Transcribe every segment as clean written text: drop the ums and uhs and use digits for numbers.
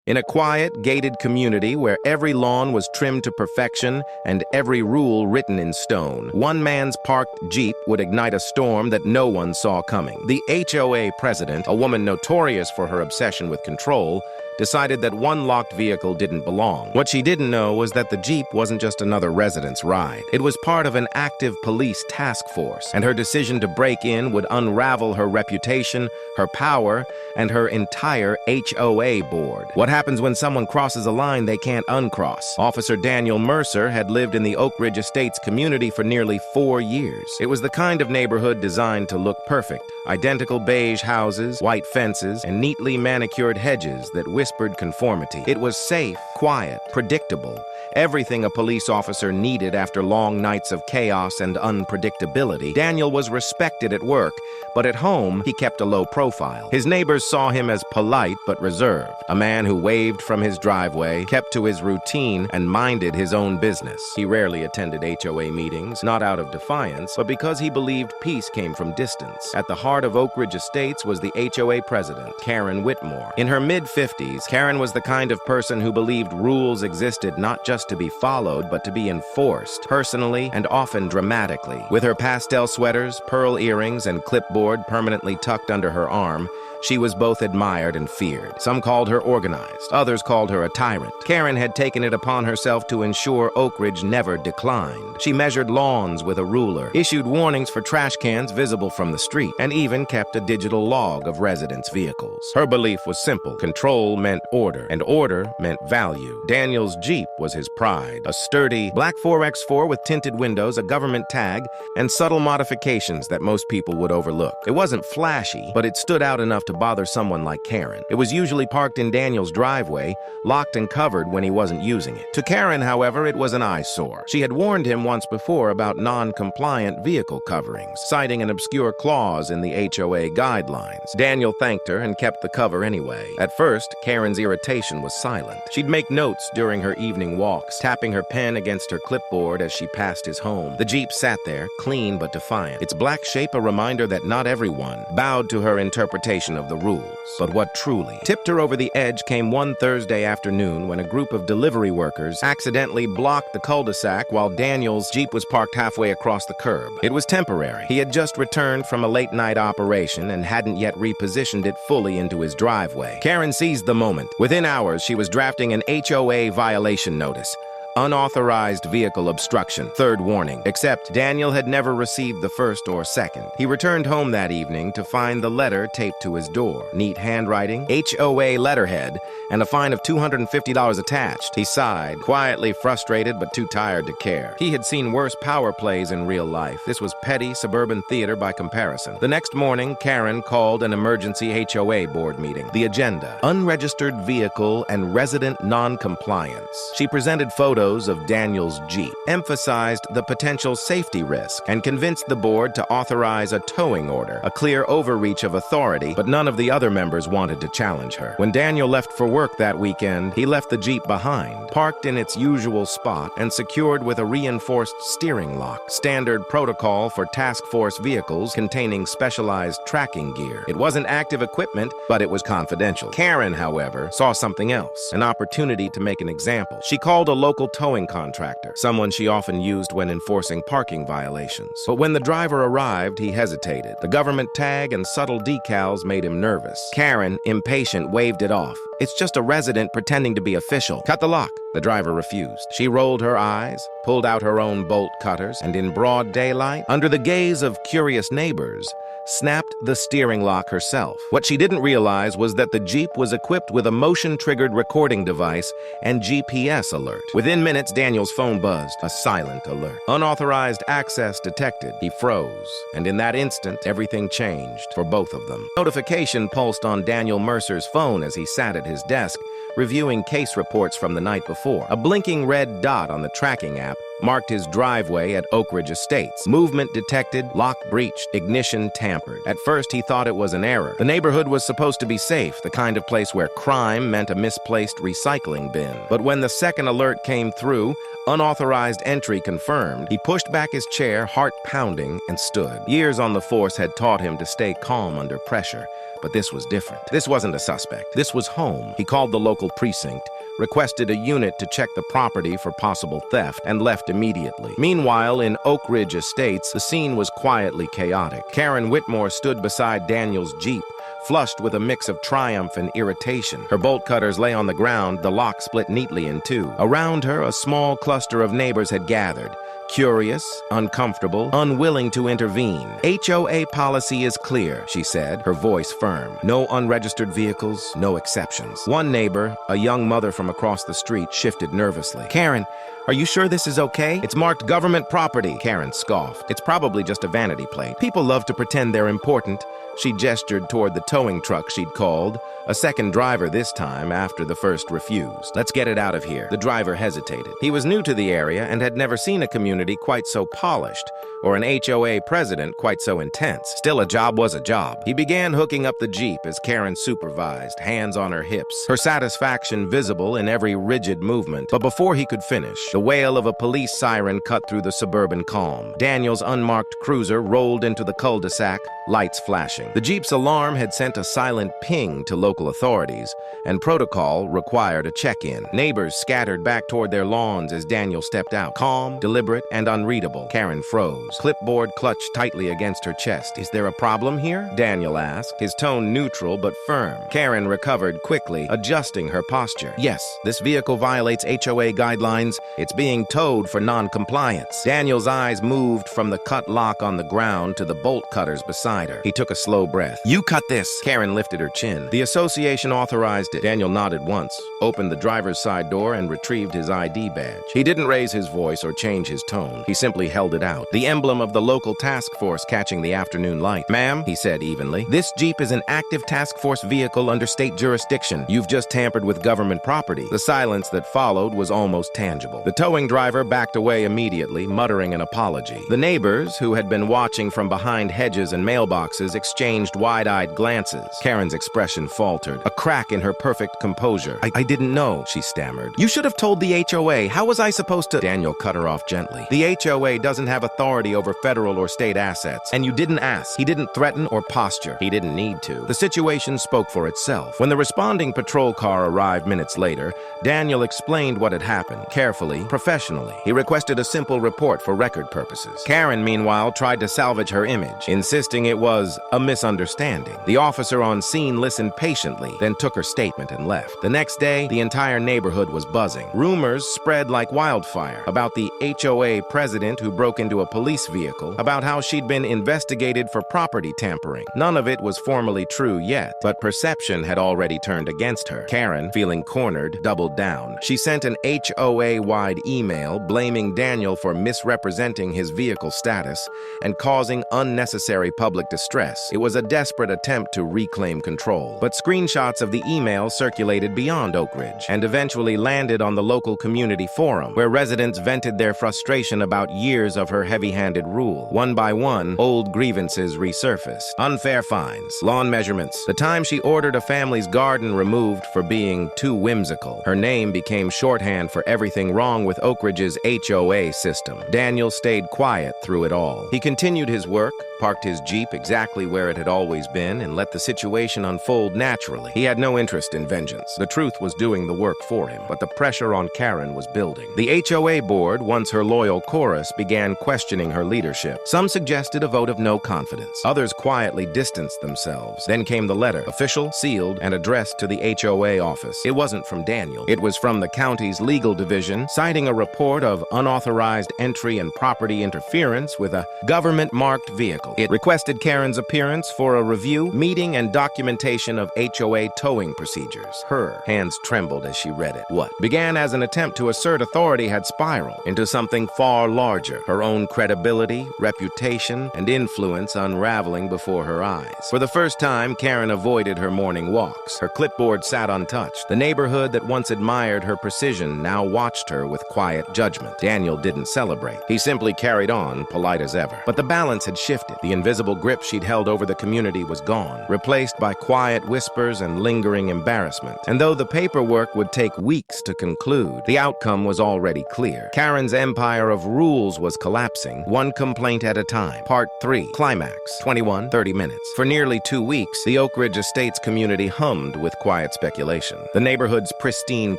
In a quiet, gated community where every lawn was trimmed to perfection and every rule written in stone, one man's parked Jeep would ignite a storm that no one saw coming. The HOA president, a woman notorious for her obsession with control, decided that one locked vehicle didn't belong. What she didn't know was that the Jeep wasn't just another resident's ride. It was part of an active police task force, and her decision to break in would unravel her reputation, her power, and her entire HOA board. What happens when someone crosses a line they can't uncross? Officer Daniel Mercer had lived in the Oak Ridge Estates community for nearly 4 years. It was the kind of neighborhood designed to look perfect. Identical beige houses, white fences, and neatly manicured hedges that whispered conformity. It was safe, quiet, predictable, everything a police officer needed after long nights of chaos and unpredictability. Daniel was respected at work, but at home, he kept a low profile. His neighbors saw him as polite but reserved, a man who waved from his driveway, kept to his routine, and minded his own business. He rarely attended HOA meetings, not out of defiance, but because he believed peace came from distance. At the heart of Oak Ridge Estates was the HOA president, Karen Whitmore. In her mid-50s, Karen was the kind of person who believed rules existed not just to be followed, but to be enforced, personally and often dramatically. With her pastel sweaters, pearl earrings, and clipboard permanently tucked under her arm, she was both admired and feared. Some called her organized, others called her a tyrant. Karen had taken it upon herself to ensure Oak Ridge never declined. She measured lawns with a ruler, issued warnings for trash cans visible from the street, and even kept a digital log of residents' vehicles. Her belief was simple. Control meant order, and order meant value. Daniel's Jeep was his pride. A sturdy black 4x4 with tinted windows, a government tag, and subtle modifications that most people would overlook. It wasn't flashy, but it stood out enough to bother someone like Karen. It was usually parked in Daniel's driveway, locked and covered when he wasn't using it. To Karen, however, it was an eyesore. She had warned him once before about non-compliant vehicle coverings, citing an obscure clause in the HOA guidelines. Daniel thanked her and kept the cover anyway. At first, Karen's irritation was silent. She'd make notes during her evening walks, tapping her pen against her clipboard as she passed his home. The Jeep sat there, clean but defiant, its black shape a reminder that not everyone bowed to her interpretation of the rules. But what truly tipped her over the edge came one Thursday afternoon when a group of delivery workers accidentally blocked the cul-de-sac while Daniel's Jeep was parked halfway across the curb. It was temporary. He had just returned from a late-night operation and hadn't yet repositioned it fully into his driveway. Karen seized the moment. Within hours, she was drafting an HOA violation notice. Unauthorized vehicle obstruction. Third warning. Except Daniel had never received the first or second. He returned home that evening to find the letter taped to his door. Neat handwriting, HOA letterhead, and a fine of $250 attached. He sighed, quietly frustrated but too tired to care. He had seen worse power plays in real life. This was petty suburban theater by comparison. The next morning, Karen called an emergency HOA board meeting. The agenda: unregistered vehicle and resident non-compliance. She presented photos of Daniel's Jeep, emphasized the potential safety risk, and convinced the board to authorize a towing order, a clear overreach of authority, but none of the other members wanted to challenge her. When Daniel left for work that weekend, he left the Jeep behind, parked in its usual spot, and secured with a reinforced steering lock, standard protocol for task force vehicles containing specialized tracking gear. It wasn't active equipment, but it was confidential. Karen, however, saw something else, an opportunity to make an example. She called a local towing contractor, someone she often used when enforcing parking violations. But when the driver arrived, he hesitated. The government tag and subtle decals made him nervous. Karen, impatient, waved it off. "It's just a resident pretending to be official. Cut the lock." The driver refused. She rolled her eyes, pulled out her own bolt cutters, and in broad daylight, under the gaze of curious neighbors, snapped the steering lock herself. What she didn't realize was that the Jeep was equipped with a motion-triggered recording device and GPS alert. Within minutes, Daniel's phone buzzed, a silent alert. Unauthorized access detected. He froze, and in that instant, everything changed for both of them. Notification pulsed on Daniel Mercer's phone as he sat at his desk, reviewing case reports from the night before. A blinking red dot on the tracking app marked his driveway at Oak Ridge Estates. Movement detected, lock breached, ignition tampered. At first, he thought it was an error. The neighborhood was supposed to be safe, the kind of place where crime meant a misplaced recycling bin. But when the second alert came through, unauthorized entry confirmed, he pushed back his chair, heart pounding, and stood. Years on the force had taught him to stay calm under pressure, But this was different. This wasn't a suspect. This was home. He called the local precinct, requested a unit to check the property for possible theft, and left immediately. Meanwhile, in Oak Ridge Estates, the scene was quietly chaotic. Karen Whitmore stood beside Daniel's Jeep, flushed with a mix of triumph and irritation. Her bolt cutters lay on the ground, the lock split neatly in two. Around her, a small cluster of neighbors had gathered, curious, uncomfortable, unwilling to intervene. HOA policy is clear, she said, her voice firm. No unregistered vehicles, no exceptions. One neighbor, a young mother from across the street, shifted nervously. Karen, are you sure this is okay? It's marked government property, Karen scoffed. It's probably just a vanity plate. People love to pretend they're important. She gestured toward the towing truck she'd called, a second driver this time after the first refused. Let's get it out of here. The driver hesitated. He was new to the area and had never seen a community quite so polished, or an HOA president quite so intense. Still, a job was a job. He began hooking up the Jeep as Karen supervised, hands on her hips, her satisfaction visible in every rigid movement. But before he could finish, the wail of a police siren cut through the suburban calm. Daniel's unmarked cruiser rolled into the cul-de-sac, lights flashing. The Jeep's alarm had sent a silent ping to local authorities, and protocol required a check-in. Neighbors scattered back toward their lawns as Daniel stepped out, calm, deliberate, and unreadable. Karen froze, clipboard clutched tightly against her chest. Is there a problem here? Daniel asked, his tone neutral but firm. Karen recovered quickly, adjusting her posture. Yes, this vehicle violates HOA guidelines. It's being towed for non-compliance. Daniel's eyes moved from the cut lock on the ground to the bolt cutters beside her. He took a slow breath. You cut this. Karen lifted her chin. The association authorized it. Daniel nodded once, opened the driver's side door, and retrieved his ID badge. He didn't raise his voice or change his tone. He simply held it out, the emblem of the local task force catching the afternoon light. Ma'am, he said evenly, this Jeep is an active task force vehicle under state jurisdiction. You've just tampered with government property. The silence that followed was almost tangible. The towing driver backed away immediately, muttering an apology. The neighbors, who had been watching from behind hedges and mailboxes, exchanged wide-eyed glances. Karen's expression faltered, a crack in her perfect composure. I didn't know, she stammered. You should have told the HOA. How was I supposed to? Daniel cut her off gently. The HOA doesn't have authority over federal or state assets, and you didn't ask. He didn't threaten or posture. He didn't need to. The situation spoke for itself. When the responding patrol car arrived minutes later, Daniel explained what had happened, carefully, professionally. He requested a simple report for record purposes. Karen, meanwhile, tried to salvage her image, insisting it was a misunderstanding. The officer on scene listened patiently, then took her statement and left. The next day, the entire neighborhood was buzzing. Rumors spread like wildfire about the HOA president who broke into a police vehicle, about how she'd been investigated for property tampering. None of it was formally true yet, but perception had already turned against her. Karen, feeling cornered, doubled down. She sent an HOA-wide email blaming Daniel for misrepresenting his vehicle status and causing unnecessary public distress. It was a desperate attempt to reclaim control, but screenshots of the email circulated beyond Oak Ridge and eventually landed on the local community forum, where residents vented their frustration about years of her heavy-handed rule. One by one, old grievances resurfaced. Unfair fines, lawn measurements, the time she ordered a family's garden removed for being too whimsical. Her name became shorthand for everything wrong with Oak Ridge's HOA system. Daniel stayed quiet through it all. He continued his work, parked his Jeep exactly where it had always been, and let the situation unfold naturally. He had no interest in vengeance. The truth was doing the work for him, but the pressure on Karen was building. The HOA board, once her loyal chorus, began questioning her leadership. Some suggested a vote of no confidence. Others quietly distanced themselves. Then came the letter, official, sealed, and addressed to the HOA office. It wasn't from Daniel. It was from the county's legal division, citing a report of unauthorized entry and property interference with a government-marked vehicle. It requested Karen's appearance for a review, meeting, and documentation of HOA towing procedures. Her hands trembled as she read it. What began as an attempt to assert authority had spiraled into something far larger, her own credibility, reputation, and influence unraveling before her eyes. For the first time, Karen avoided her morning walks. Her clipboard sat untouched. The neighborhood that once admired her precision now watched her with quiet judgment. Daniel didn't celebrate. He simply carried on, polite as ever. But the balance had shifted. The invisible grip she'd held over the community was gone, replaced by quiet whispers and lingering embarrassment. And though the paperwork would take weeks to conclude, the outcome was already clear. Karen's empire of rules was collapsing, one complaint at a time. Part 3. Climax. 21:30 minutes. For nearly 2 weeks, the Oak Ridge Estates community hummed with quiet speculation. The neighborhood's pristine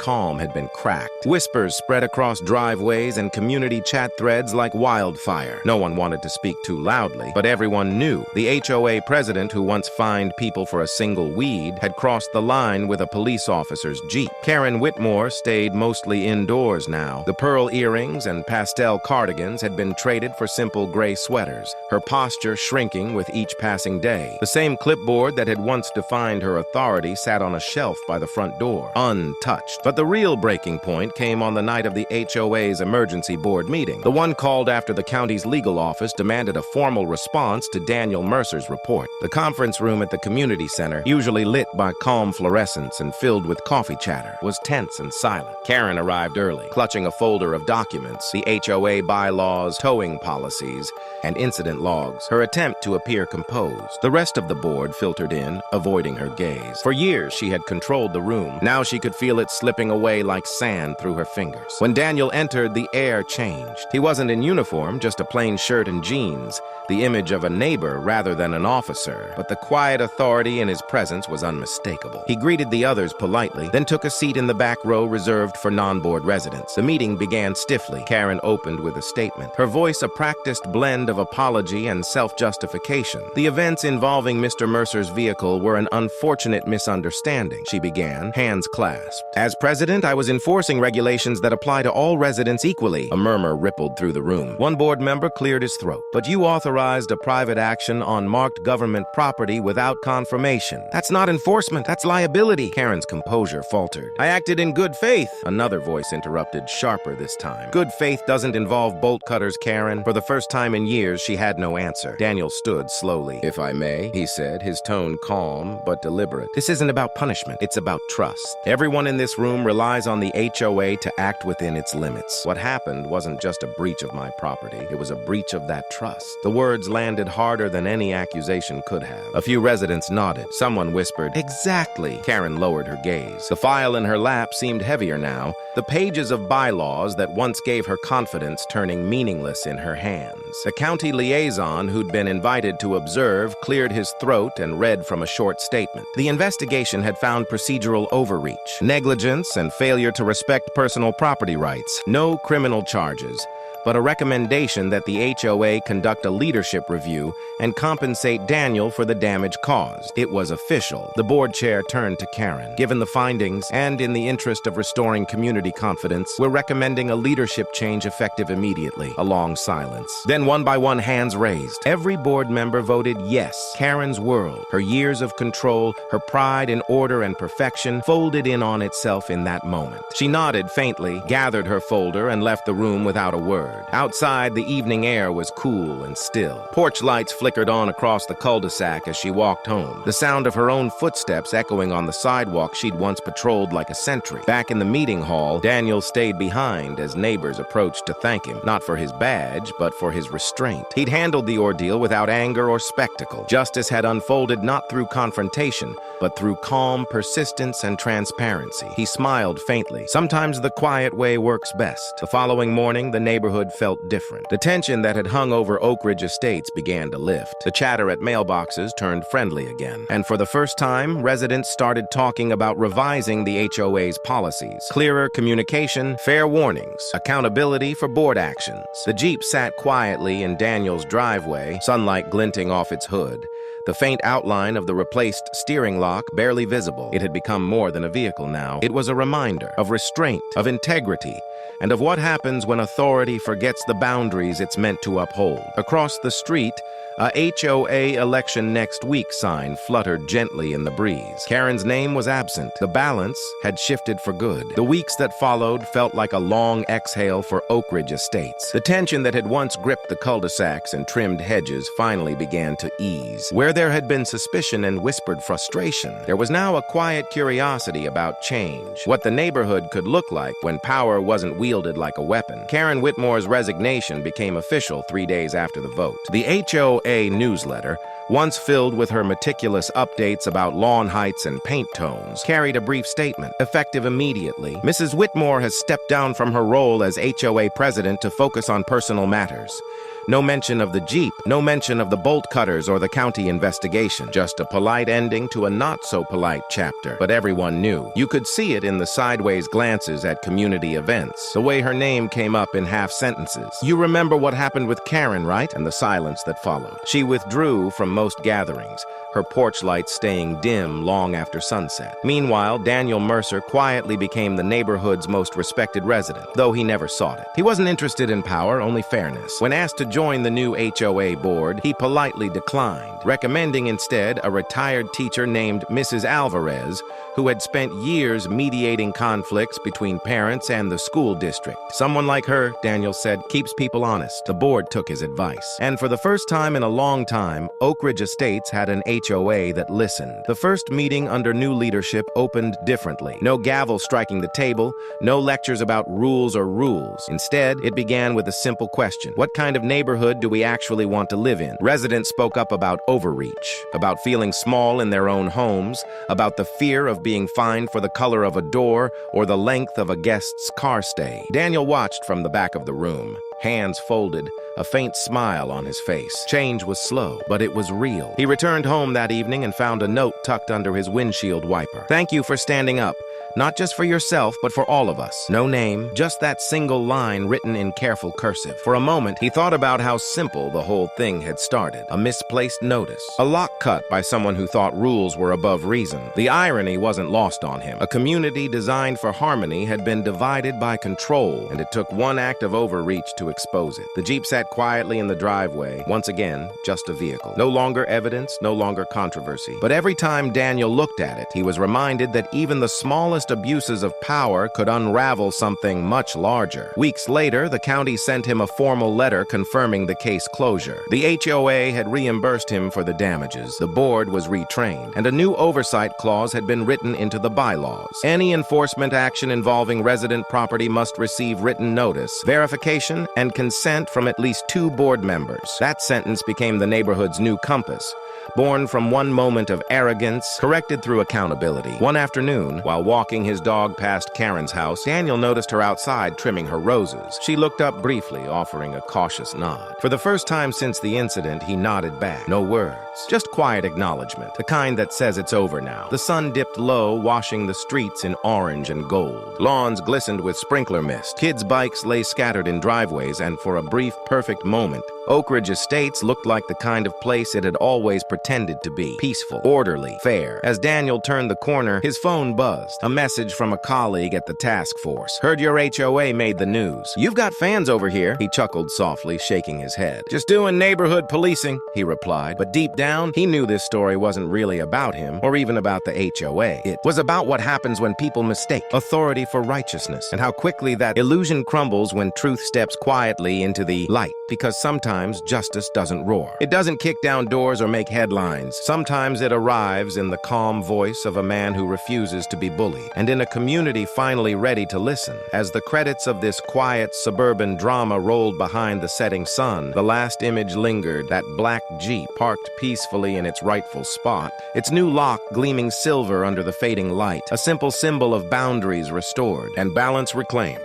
calm had been cracked. Whispers spread across driveways and community chat threads like wildfire. No one wanted to speak too loudly, but everyone knew. The HOA president, who once fined people for a single weed, had crossed the line with a police officer's Jeep. Karen Whitmore stayed mostly indoors now. The pearl earrings and pastel cardigans had been traded for simple gray sweaters, her posture shrinking with each passing day. The same clipboard that had once defined her authority sat on a shelf by the front door, untouched. But the real breaking point came on the night of the HOA's emergency board meeting. The one called after the county's legal office demanded a formal response to Daniel Mercer's report. The conference room at the community center, usually lit by calm fluorescence and filled with coffee chatter, was tense and silent. Karen arrived early, clutching a folder of documents, the HOA bylaws, towing policies, and incident logs, her attempt to appear composed. The rest of the board filtered in, avoiding her gaze. For years, she had controlled the room. Now she could feel it slipping away like sand through her fingers. When Daniel entered, the air changed. He wasn't in uniform, just a plain shirt and jeans, the image of a neighbor rather than an officer, but the quiet authority in his presence was unmistakable. He greeted the others politely, then took a seat in the back row reserved for non-board residents. The meeting began stiffly. Karen opened with a statement, her voice a practiced blend of apology and self-justification. The events involving Mr. Mercer's vehicle were an unfortunate misunderstanding, she began, hands clasped. As president, I was enforcing regulations that apply to all residents equally. A murmur rippled through the room. One board member cleared his throat. But you authorized a private action on marked government property without confirmation. That's not enforcement, that's liability. Karen's composure faltered. I acted in good faith. Another voice interrupted, sharper this time. Good faith doesn't involve bolt cutters, Karen. For the first time in years, she had no answer. Daniel stood slowly. If I may, he said, his tone calm but deliberate. This isn't about punishment, it's about trust. Everyone in this room relies on the HOA to act within its limits. What happened wasn't just a breach of my property, it was a breach of that trust. The words landed harder than any accusation could have. A few residents nodded. Someone whispered, "Exactly." Karen lowered her gaze. The file in her lap seemed heavier now, the pages of bylaws that once gave her confidence turning meaningless in her hands. The county liaison, who'd been invited to observe, cleared his throat and read from a short statement. The investigation had found procedural overreach, negligence, and failure to respect personal property rights. No criminal charges, but a recommendation that the HOA conduct a leadership review and compensate Daniel for the damage caused. It was official. The board chair turned to Karen. Given the findings, and in the interest of restoring community confidence, we're recommending a leadership change effective immediately. A long silence. Then one by one, hands raised. Every board member voted yes. Karen's world, her years of control, her pride in order and perfection, folded in on itself in that moment. She nodded faintly, gathered her folder, and left the room without a word. Outside, the evening air was cool and still. Porch lights flickered on across the cul-de-sac as she walked home, the sound of her own footsteps echoing on the sidewalk she'd once patrolled like a sentry. Back in the meeting hall, Daniel stayed behind as neighbors approached to thank him, not for his badge, but for his restraint. He'd handled the ordeal without anger or spectacle. Justice had unfolded not through confrontation, but through calm persistence and transparency. He smiled faintly. Sometimes the quiet way works best. The following morning, the neighborhood felt different. The tension that had hung over Oak Ridge Estates began to lift. The chatter at mailboxes turned friendly again. And for the first time, residents started talking about revising the HOA's policies. Clearer communication, fair warnings, accountability for board actions. The Jeep sat quietly in Daniel's driveway, sunlight glinting off its hood, the faint outline of the replaced steering lock barely visible. It had become more than a vehicle now. It was a reminder of restraint, of integrity, and of what happens when authority forgets the boundaries it's meant to uphold. Across the street, a HOA election next week sign fluttered gently in the breeze. Karen's name was absent. The balance had shifted for good. The weeks that followed felt like a long exhale for Oak Ridge Estates. The tension that had once gripped the cul-de-sacs and trimmed hedges finally began to ease. Where there had been suspicion and whispered frustration, there was now a quiet curiosity about change, what the neighborhood could look like when power wasn't wielded like a weapon. Karen Whitmore's resignation became official 3 days after the vote. The HOA newsletter, once filled with her meticulous updates about lawn heights and paint tones, carried a brief statement, effective immediately. Mrs. Whitmore has stepped down from her role as HOA president to focus on personal matters. No mention of the Jeep, no mention of the bolt cutters or the county investigation. Just a polite ending to a not-so-polite chapter. But everyone knew. You could see it in the sideways glances at community events, the way her name came up in half sentences. You remember what happened with Karen, right? And the silence that followed. She withdrew from most gatherings, her porch light staying dim long after sunset. Meanwhile, Daniel Mercer quietly became the neighborhood's most respected resident, though he never sought it. He wasn't interested in power, only fairness. When asked to join the new HOA board, he politely declined, recommending instead a retired teacher named Mrs. Alvarez, who had spent years mediating conflicts between parents and the school district. Someone like her, Daniel said, keeps people honest. The board took his advice. And for the first time in a long time, Oak Ridge Estates had an HOA that listened. The first meeting under new leadership opened differently. No gavel striking the table, no lectures about rules or rules. Instead, it began with a simple question. What kind of neighborhood do we actually want to live in? Residents spoke up about overreach, about feeling small in their own homes, about the fear of being fined for the color of a door or the length of a guest's car stay. Daniel watched from the back of the room, hands folded, a faint smile on his face. Change was slow, but it was real. He returned home that evening and found a note tucked under his windshield wiper. Thank you for standing up. Not just for yourself, but for all of us. No name, just that single line written in careful cursive. For a moment, he thought about how simple the whole thing had started. A misplaced notice. A lock cut by someone who thought rules were above reason. The irony wasn't lost on him. A community designed for harmony had been divided by control, and it took one act of overreach to expose it. The Jeep sat quietly in the driveway. Once again, just a vehicle. No longer evidence, no longer controversy. But every time Daniel looked at it, he was reminded that even the smallest abuses of power could unravel something much larger. Weeks later, the county sent him a formal letter confirming the case closure. The HOA had reimbursed him for the damages, the board was retrained, and a new oversight clause had been written into the bylaws. Any enforcement action involving resident property must receive written notice, verification, and consent from at least 2 board members. That sentence became the neighborhood's new compass. Born from one moment of arrogance, corrected through accountability. One afternoon, while walking his dog past Karen's house, Daniel noticed her outside trimming her roses. She looked up briefly, offering a cautious nod. For the first time since the incident, he nodded back. No words, just quiet acknowledgement, the kind that says it's over now. The sun dipped low, washing the streets in orange and gold. Lawns glistened with sprinkler mist. Kids' bikes lay scattered in driveways, and for a brief, perfect moment, Oak Ridge Estates looked like the kind of place it had always pretended to be. Peaceful, orderly, fair. As Daniel turned the corner, his phone buzzed. A message from a colleague at the task force. Heard your HOA made the news. You've got fans over here, he chuckled softly, shaking his head. Just doing neighborhood policing, he replied. But deep down, he knew this story wasn't really about him, or even about the HOA. It was about what happens when people mistake authority for righteousness, and how quickly that illusion crumbles when truth steps quietly into the light. Because sometimes justice doesn't roar. It doesn't kick down doors or make headlines. Sometimes it arrives in the calm voice of a man who refuses to be bullied, and in a community finally ready to listen. As the credits of this quiet suburban drama rolled behind the setting sun, the last image lingered, that black Jeep parked peacefully in its rightful spot, its new lock gleaming silver under the fading light, a simple symbol of boundaries restored and balance reclaimed.